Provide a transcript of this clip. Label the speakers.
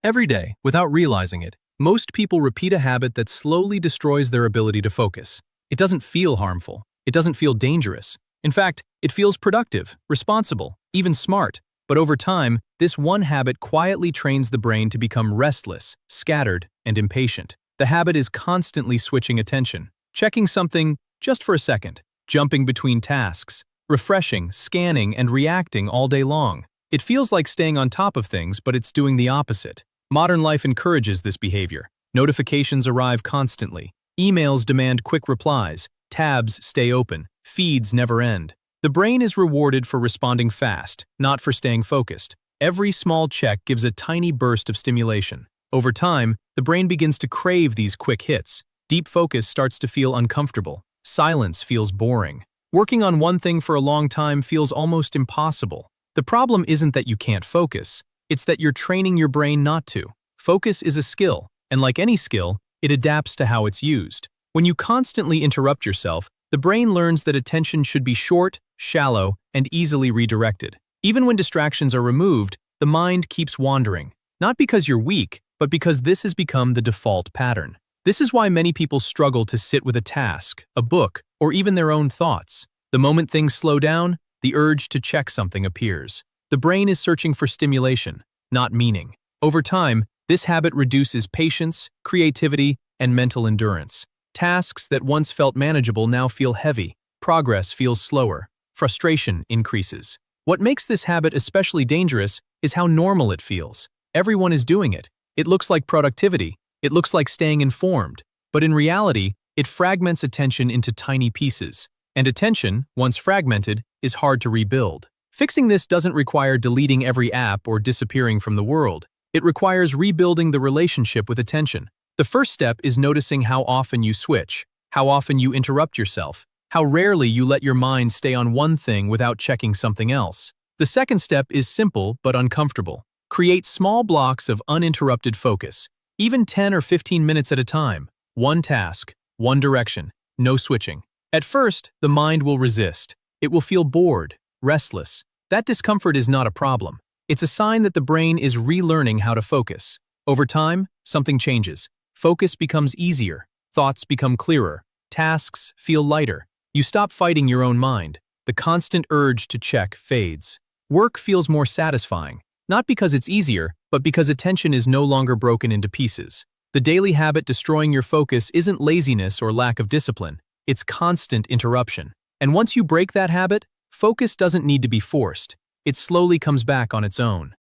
Speaker 1: Every day, without realizing it, most people repeat a habit that slowly destroys their ability to focus. It doesn't feel harmful. It doesn't feel dangerous. In fact, it feels productive, responsible, even smart. But over time, this one habit quietly trains the brain to become restless, scattered, and impatient. The habit is constantly switching attention, checking something just for a second, jumping between tasks, refreshing, scanning, and reacting all day long. It feels like staying on top of things, but it's doing the opposite. Modern life encourages this behavior. Notifications arrive constantly. Emails demand quick replies. Tabs stay open. Feeds never end. The brain is rewarded for responding fast, not for staying focused. Every small check gives a tiny burst of stimulation. Over time, the brain begins to crave these quick hits. Deep focus starts to feel uncomfortable. Silence feels boring. Working on one thing for a long time feels almost impossible. The problem isn't that you can't focus. It's that you're training your brain not to. Focus is a skill, and like any skill, it adapts to how it's used. When you constantly interrupt yourself, the brain learns that attention should be short, shallow, and easily redirected. Even when distractions are removed, the mind keeps wandering. Not because you're weak, but because this has become the default pattern. This is why many people struggle to sit with a task, a book, or even their own thoughts. The moment things slow down, the urge to check something appears. The brain is searching for stimulation, not meaning. Over time, this habit reduces patience, creativity, and mental endurance. Tasks that once felt manageable now feel heavy. Progress feels slower. Frustration increases. What makes this habit especially dangerous is how normal it feels. Everyone is doing it. It looks like productivity. It looks like staying informed. But in reality, it fragments attention into tiny pieces. And attention, once fragmented, is hard to rebuild. Fixing this doesn't require deleting every app or disappearing from the world. It requires rebuilding the relationship with attention. The first step is noticing how often you switch, how often you interrupt yourself, how rarely you let your mind stay on one thing without checking something else. The second step is simple but uncomfortable. Create small blocks of uninterrupted focus, even 10 or 15 minutes at a time. One task, one direction, no switching. At first, the mind will resist. It will feel bored, restless. That discomfort is not a problem. It's a sign that the brain is relearning how to focus. Over time, something changes. Focus becomes easier. Thoughts become clearer. Tasks feel lighter. You stop fighting your own mind. The constant urge to check fades. Work feels more satisfying, not because it's easier, but because attention is no longer broken into pieces. The daily habit destroying your focus isn't laziness or lack of discipline. It's constant interruption. And once you break that habit, focus doesn't need to be forced. It slowly comes back on its own.